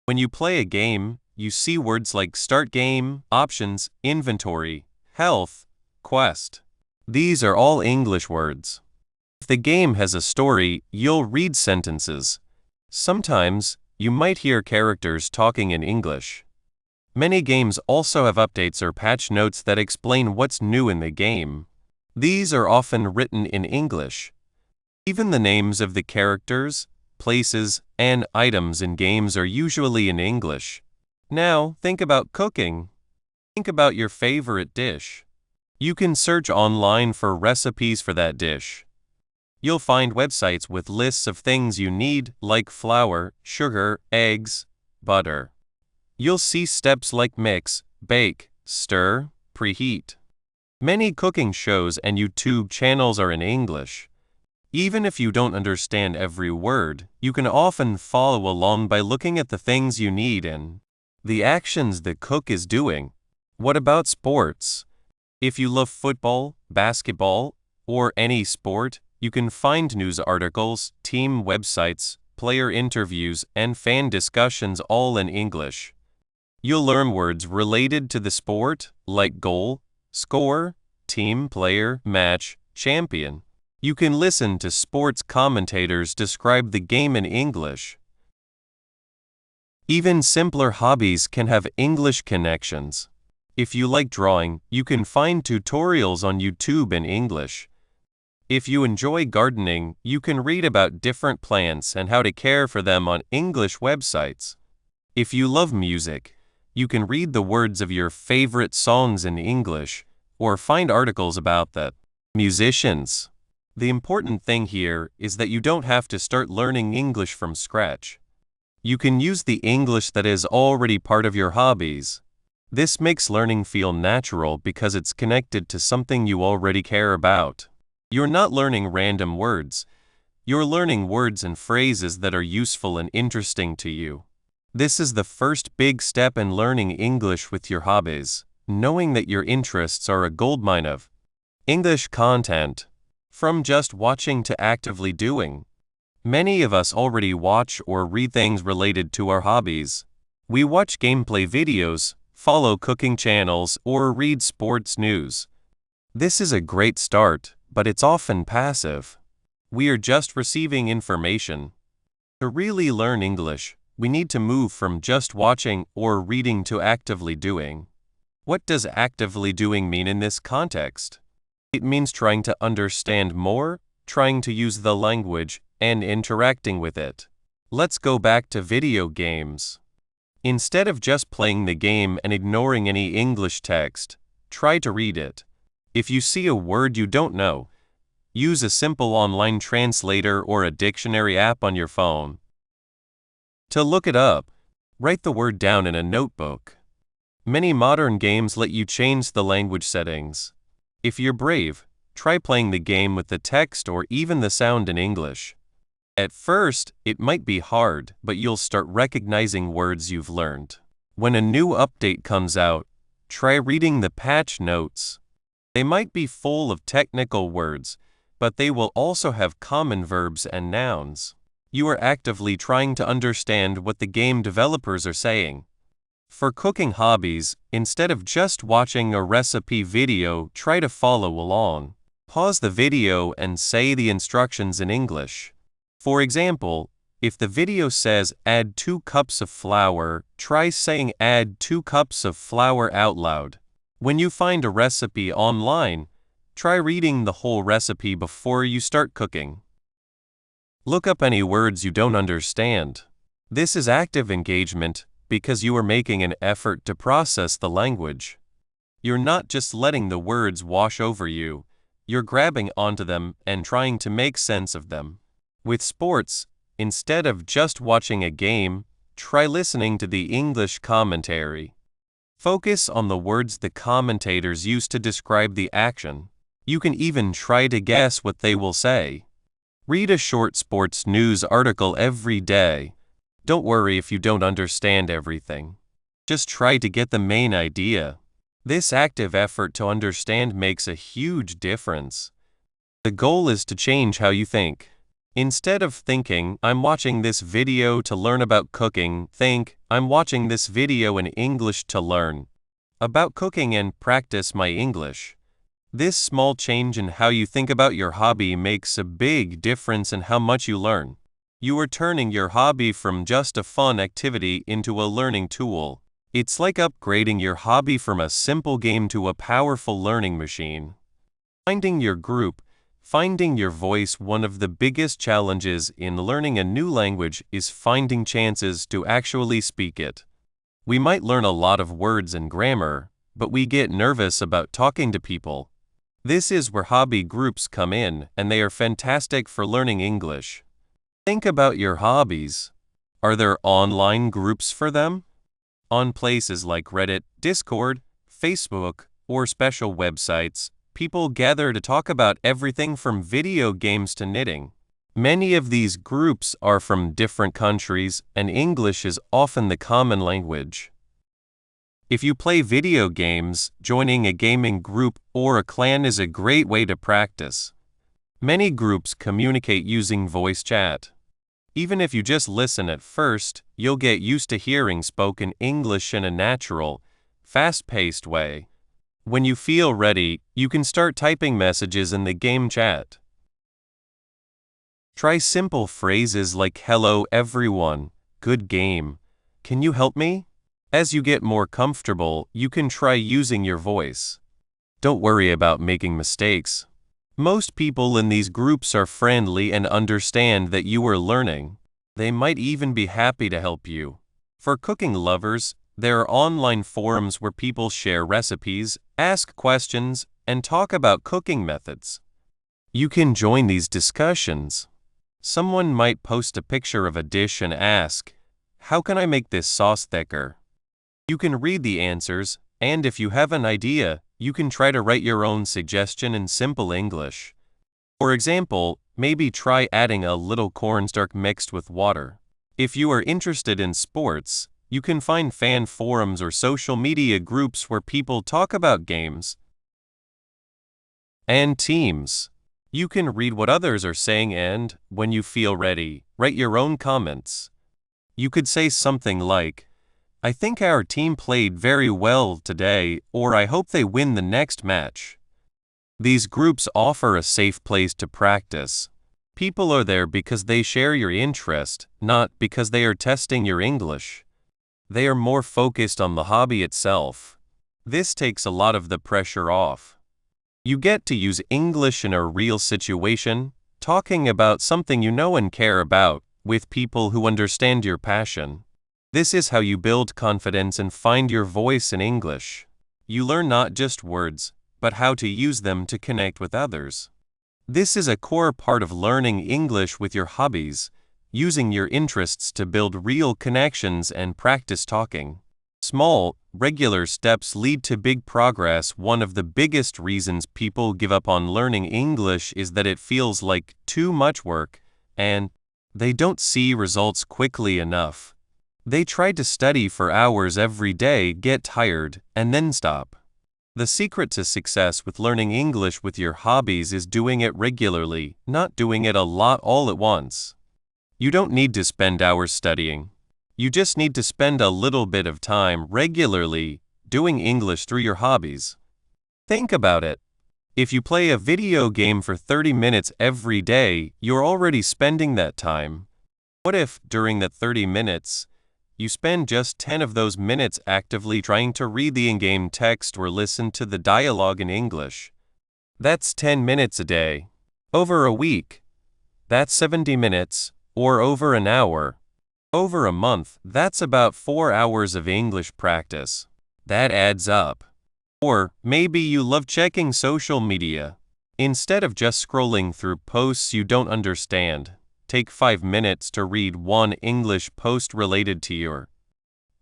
When you play a game, you see words like start game, options, inventory, health, quest. These are all English words. If the game has a story, you'll read sentences. Sometimes, you might hear characters talking in English. Many games also have updates or patch notes that explain what's new in the game. These are often written in English. Even the names of the characters, places, and items in games are usually in English. Now, think about cooking. Think about your favorite dish. You can search online for recipes for that dish. You'll find websites with lists of things you need, like flour, sugar, eggs, butter. You'll see steps like mix, bake, stir, preheat. Many cooking shows and YouTube channels are in English. Even if you don't understand every word, you can often follow along by looking at the things you need and the actions the cook is doing. What about sports? If you love football, basketball, or any sport, you can find news articles, team websites, player interviews, and fan discussions all in English. You'll learn words related to the sport, like goal, score, team, player, match, champion. You can listen to sports commentators describe the game in English. Even simpler hobbies can have English connections. If you like drawing, you can find tutorials on YouTube in English. If you enjoy gardening, you can read about different plants and how to care for them on English websites. If you love music, you can read the words of your favorite songs in English or find articles about the musicians. The important thing here is that you don't have to start learning English from scratch. You can use the English that is already part of your hobbies. This makes learning feel natural because it's connected to something you already care about. You're not learning random words. You're learning words and phrases that are useful and interesting to you. This is the first big step in learning English with your hobbies, knowing that your interests are a goldmine of English content. From just watching to actively doing. Many of us already watch or read things related to our hobbies. We watch gameplay videos, follow cooking channels, or read sports news. This is a great start, but it's often passive. We are just receiving information. To really learn English, we need to move from just watching or reading to actively doing. What does actively doing mean in this context? It means trying to understand more, trying to use the language, and interacting with it. Let's go back to video games. Instead of just playing the game and ignoring any English text, try to read it. If you see a word you don't know, use a simple online translator or a dictionary app on your phone. To look it up, write the word down in a notebook. Many modern games let you change the language settings. If you're brave, try playing the game with the text or even the sound in English. At first, it might be hard, but you'll start recognizing words you've learned. When a new update comes out, try reading the patch notes. They might be full of technical words, but they will also have common verbs and nouns. You are actively trying to understand what the game developers are saying. For cooking hobbies, instead of just watching a recipe video, try to follow along. Pause the video and say the instructions in English. For example, if the video says add 2 cups of flour, try saying add 2 cups of flour out loud. When you find a recipe online, try reading the whole recipe before you start cooking. Look up any words you don't understand. This is active engagement because you are making an effort to process the language. You're not just letting the words wash over you, you're grabbing onto them and trying to make sense of them. With sports, instead of just watching a game, try listening to the English commentary. Focus on the words the commentators use to describe the action. You can even try to guess what they will say. Read a short sports news article every day. Don't worry if you don't understand everything. Just try to get the main idea. This active effort to understand makes a huge difference. The goal is to change how you think. Instead of thinking, I'm watching this video to learn about cooking, think, I'm watching this video in English to learn about cooking and practice my English. This small change in how you think about your hobby makes a big difference in how much you learn. You are turning your hobby from just a fun activity into a learning tool. It's like upgrading your hobby from a simple game to a powerful learning machine. Finding your group, Finding your voice. One of the biggest challenges in learning a new language is finding chances to actually speak it. We might learn a lot of words and grammar, but we get nervous about talking to people. This is where hobby groups come in, and they are fantastic for learning English. Think about your hobbies. Are there online groups for them? On places like Reddit, Discord, Facebook, or special websites, people gather to talk about everything from video games to knitting. Many of these groups are from different countries, and English is often the common language. If you play video games, joining a gaming group or a clan is a great way to practice. Many groups communicate using voice chat. Even if you just listen at first, you'll get used to hearing spoken English in a natural, fast-paced way. When you feel ready, you can start typing messages in the game chat. Try simple phrases like "Hello everyone," "Good game," "Can you help me?" As you get more comfortable, you can try using your voice. Don't worry about making mistakes. Most people in these groups are friendly and understand that you are learning. They might even be happy to help you. For cooking lovers, there are online forums where people share recipes, ask questions, and talk about cooking methods. You can join these discussions. Someone might post a picture of a dish and ask, "How can I make this sauce thicker?" You can read the answers, and if you have an idea, you can try to write your own suggestion in simple English. For example, maybe try adding a little cornstarch mixed with water. If you are interested in sports, you can find fan forums or social media groups where people talk about games and teams. You can read what others are saying and, when you feel ready, write your own comments. You could say something like, "I think our team played very well today," or "I hope they win the next match." These groups offer a safe place to practice. People are there because they share your interest, not because they are testing your English. They are more focused on the hobby itself. This takes a lot of the pressure off. You get to use English in a real situation, talking about something you know and care about, with people who understand your passion. This is how you build confidence and find your voice in English. You learn not just words, but how to use them to connect with others. This is a core part of learning English with your hobbies, using your interests to build real connections and practice talking. Small, regular steps lead to big progress. One of the biggest reasons people give up on learning English is that it feels like too much work, and they don't see results quickly enough. They try to study for hours every day, get tired, and then stop. The secret to success with learning English with your hobbies is doing it regularly, not doing it a lot all at once. You don't need to spend hours studying. You just need to spend a little bit of time regularly doing English through your hobbies. Think about it. If you play a video game for 30 minutes every day, you're already spending that time. What if, during that 30 minutes, you spend just 10 of those minutes actively trying to read the in-game text or listen to the dialogue in English? That's 10 minutes a day. Over a week, that's 70 minutes, or over an hour. Over a month, that's about 4 hours of English practice. That adds up. Or maybe you love checking social media. Instead of just scrolling through posts you don't understand, take 5 minutes to read one English post related to your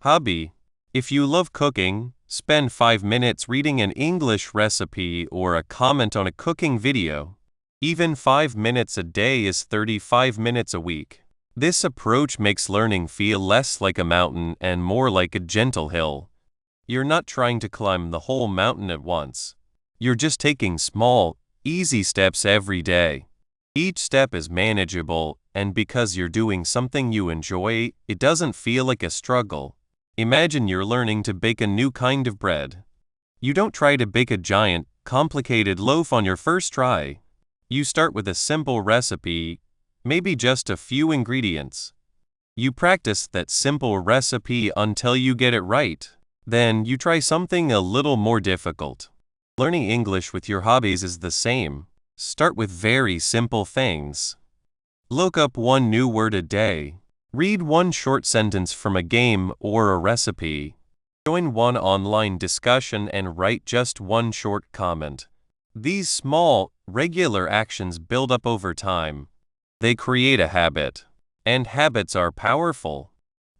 hobby. If you love cooking, spend 5 minutes reading an English recipe or a comment on a cooking video. Even 5 minutes a day is 35 minutes a week. This approach makes learning feel less like a mountain and more like a gentle hill. You're not trying to climb the whole mountain at once. You're just taking small, easy steps every day. Each step is manageable, and because you're doing something you enjoy, it doesn't feel like a struggle. Imagine you're learning to bake a new kind of bread. You don't try to bake a giant, complicated loaf on your first try. You start with a simple recipe, maybe just a few ingredients. You practice that simple recipe until you get it right. Then you try something a little more difficult. Learning English with your hobbies is the same. Start with very simple things. Look up one new word a day. Read one short sentence from a game or a recipe. Join one online discussion and write just one short comment. These small, regular actions build up over time. They create a habit. And habits are powerful.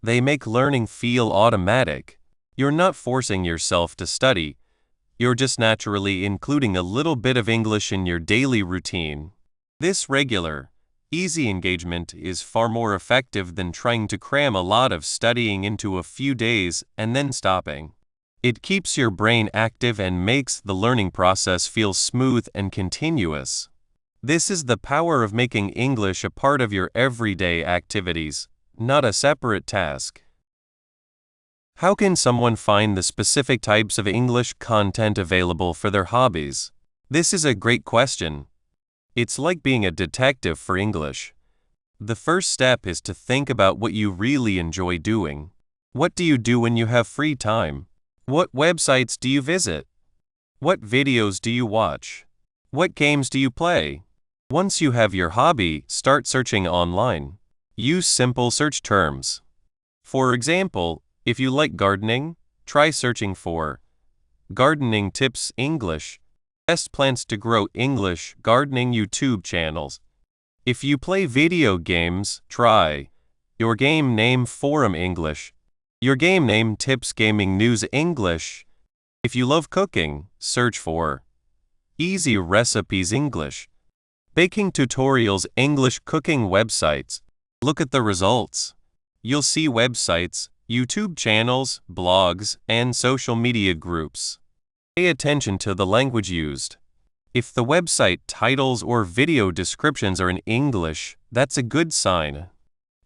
They make learning feel automatic. You're not forcing yourself to study. You're just naturally including a little bit of English in your daily routine. This regular, easy engagement is far more effective than trying to cram a lot of studying into a few days and then stopping. It keeps your brain active and makes the learning process feel smooth and continuous. This is the power of making English a part of your everyday activities, not a separate task. How can someone find the specific types of English content available for their hobbies? This is a great question. It's like being a detective for English. The first step is to think about what you really enjoy doing. What do you do when you have free time? What websites do you visit? What videos do you watch? What games do you play? Once you have your hobby, start searching online. Use simple search terms. For example, if you like gardening, try searching for Gardening Tips English, Best Plants to Grow English Gardening YouTube channels. If you play video games, try Your Game Name Forum English, Your Game Name Tips Gaming News English. If you love cooking, search for Easy Recipes English, Baking Tutorials English Cooking Websites. Look at the results. You'll see websites, YouTube channels, blogs, and social media groups. Pay attention to the language used. If the website titles or video descriptions are in English, that's a good sign.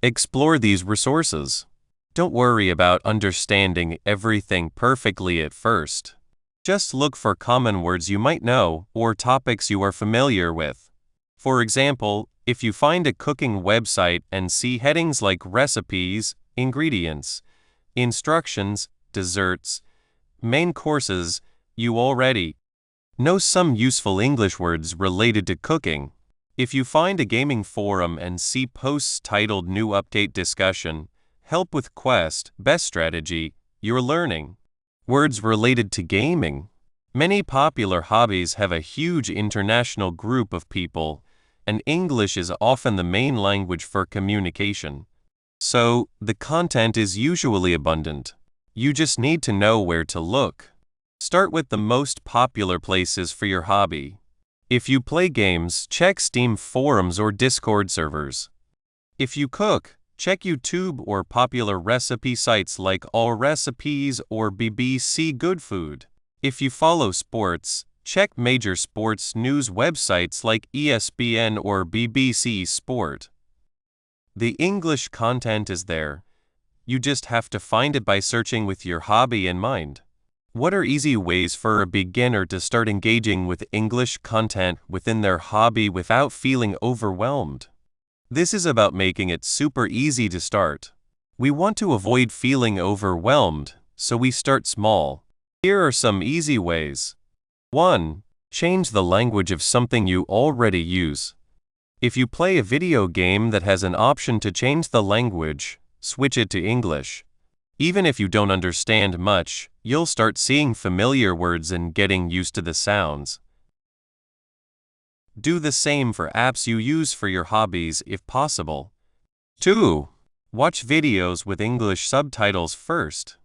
Explore these resources. Don't worry about understanding everything perfectly at first. Just look for common words you might know or topics you are familiar with. For example, if you find a cooking website and see headings like recipes, ingredients, instructions, desserts, main courses, you already know some useful English words related to cooking. If you find a gaming forum and see posts titled New Update Discussion, Help with Quest, Best Strategy, you're learning words related to gaming. Many popular hobbies have a huge international group of people, and English is often the main language for communication. So, the content is usually abundant. You just need to know where to look. Start with the most popular places for your hobby. If you play games, check Steam forums or Discord servers. If you cook, check YouTube or popular recipe sites like All Recipes or BBC Good Food. If you follow sports, check major sports news websites like ESPN or BBC Sport. The English content is there. You just have to find it by searching with your hobby in mind. What are easy ways for a beginner to start engaging with English content within their hobby without feeling overwhelmed? This is about making it super easy to start. We want to avoid feeling overwhelmed, so we start small. Here are some easy ways. 1. Change the language of something you already use. If you play a video game that has an option to change the language, switch it to English. Even if you don't understand much, you'll start seeing familiar words and getting used to the sounds. Do the same for apps you use for your hobbies if possible. 2. Watch videos with English subtitles first.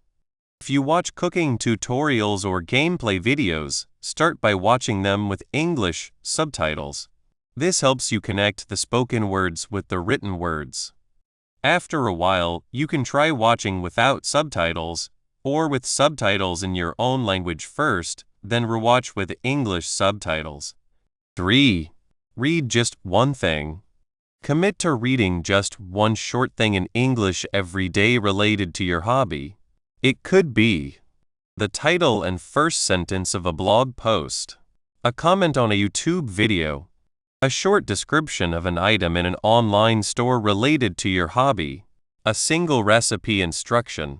If you watch cooking tutorials or gameplay videos, start by watching them with English subtitles. This helps you connect the spoken words with the written words. After a while, you can try watching without subtitles, or with subtitles in your own language first, then rewatch with English subtitles. 3. Read just one thing. Commit to reading just one short thing in English every day related to your hobby. It could be the title and first sentence of a blog post, a comment on a YouTube video, a short description of an item in an online store related to your hobby, a single recipe instruction.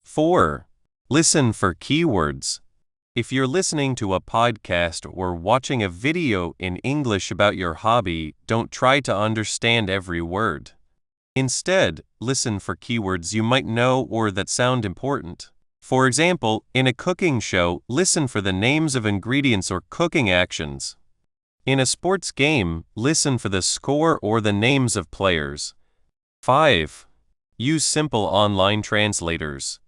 4. Listen for keywords. If you're listening to a podcast or watching a video in English about your hobby, don't try to understand every word. Instead, listen for keywords you might know or that sound important. For example, in a cooking show, listen for the names of ingredients or cooking actions. In a sports game, listen for the score or the names of players. 5. Use simple online translators.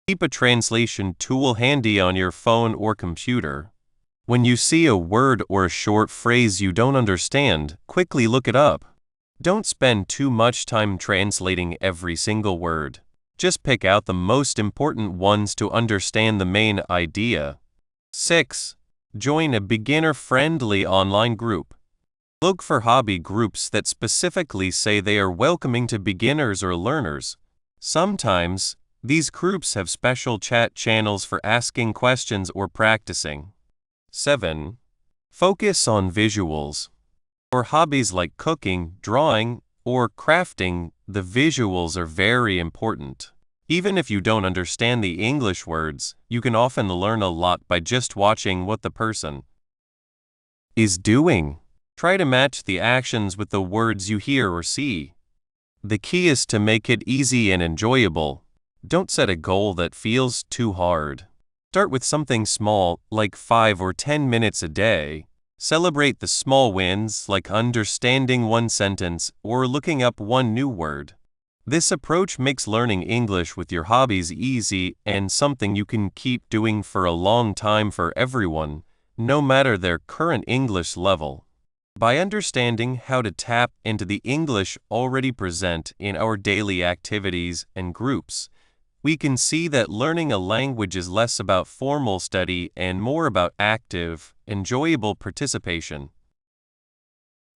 Keep a translation tool handy on your phone or computer. When you see a word or a short phrase you don't understand, quickly look it up. Don't spend too much time translating every single word. Just pick out the most important ones to understand the main idea. 6. Join a beginner-friendly online group. Look for hobby groups that specifically say they are welcoming to beginners or learners. Sometimes, these groups have special chat channels for asking questions or practicing. 7. Focus on visuals. For hobbies like cooking, drawing, or crafting, the visuals are very important. Even if you don't understand the English words, you can often learn a lot by just watching what the person is doing. Try to match the actions with the words you hear or see. The key is to make it easy and enjoyable. Don't set a goal that feels too hard. Start with something small, like 5 or 10 minutes a day. Celebrate the small wins, like understanding one sentence or looking up one new word. This approach makes learning English with your hobbies easy and something you can keep doing for a long time for everyone, no matter their current English level. By understanding how to tap into the English already present in our daily activities and groups, we can see that learning a language is less about formal study and more about active, enjoyable participation.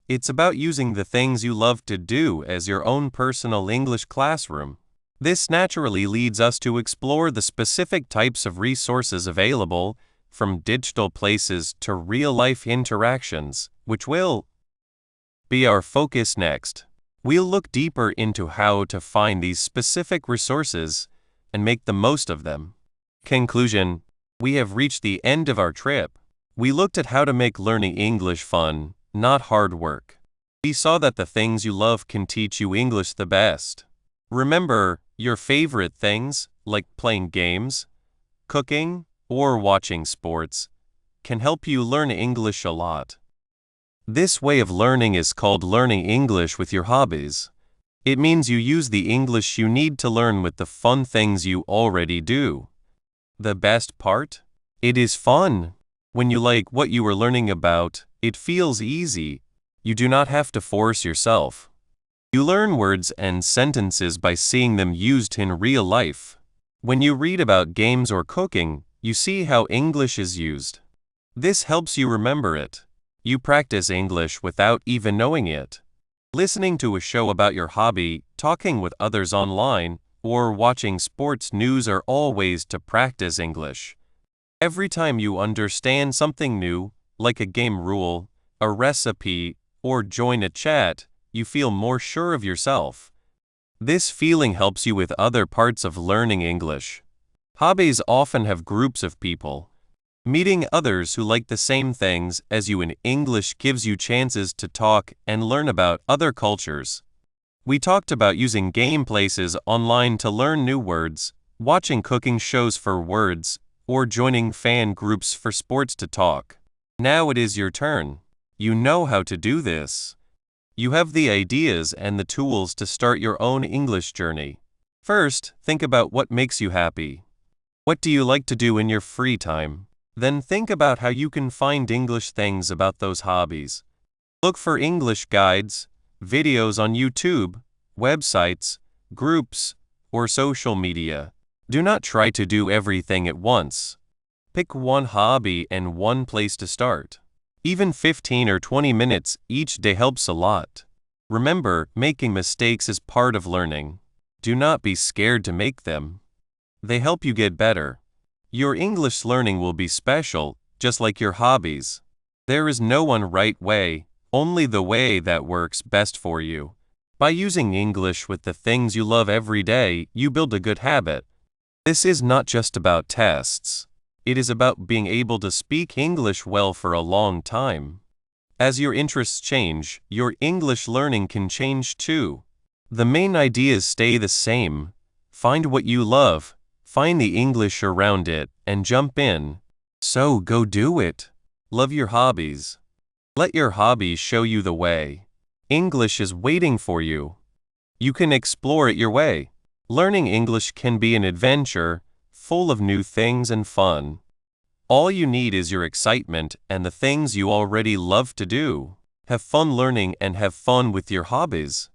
It's about using the things you love to do as your own personal English classroom. This naturally leads us to explore the specific types of resources available, from digital places to real-life interactions, which will be our focus next. We'll look deeper into how to find these specific resources and make the most of them. Conclusion: we have reached the end of our trip. We looked at how to make learning English fun, not hard work. We saw that the things you love can teach you English the best. Remember, your favorite things, like playing games, cooking, or watching sports, can help you learn English a lot. This way of learning is called learning English with your hobbies. It means you use the English you need to learn with the fun things you already do. The best part? It is fun. When you like what you are learning about, it feels easy. You do not have to force yourself. You learn words and sentences by seeing them used in real life. When you read about games or cooking, you see how English is used. This helps you remember it. You practice English without even knowing it. Listening to a show about your hobby, talking with others online, or watching sports news are all ways to practice English. Every time you understand something new, like a game rule, a recipe, or join a chat, you feel more sure of yourself. This feeling helps you with other parts of learning English. Hobbies often have groups of people. Meeting others who like the same things as you in English gives you chances to talk and learn about other cultures. We talked about using game places online to learn new words, watching cooking shows for words, or joining fan groups for sports to talk. Now it is your turn. You know how to do this. You have the ideas and the tools to start your own English journey. First, think about what makes you happy. What do you like to do in your free time? Then think about how you can find English things about those hobbies. Look for English guides, videos on YouTube, websites, groups, or social media. Do not try to do everything at once. Pick one hobby and one place to start. Even 15 or 20 minutes each day helps a lot. Remember, making mistakes is part of learning. Do not be scared to make them. They help you get better. Your English learning will be special, just like your hobbies. There is no one right way, only the way that works best for you. By using English with the things you love every day, you build a good habit. This is not just about tests. It is about being able to speak English well for a long time. As your interests change, your English learning can change too. The main ideas stay the same. Find what you love, find the English around it, and jump in. So go do it. Love your hobbies. Let your hobbies show you the way. English is waiting for you. You can explore it your way. Learning English can be an adventure, full of new things and fun. All you need is your excitement and the things you already love to do. Have fun learning and have fun with your hobbies.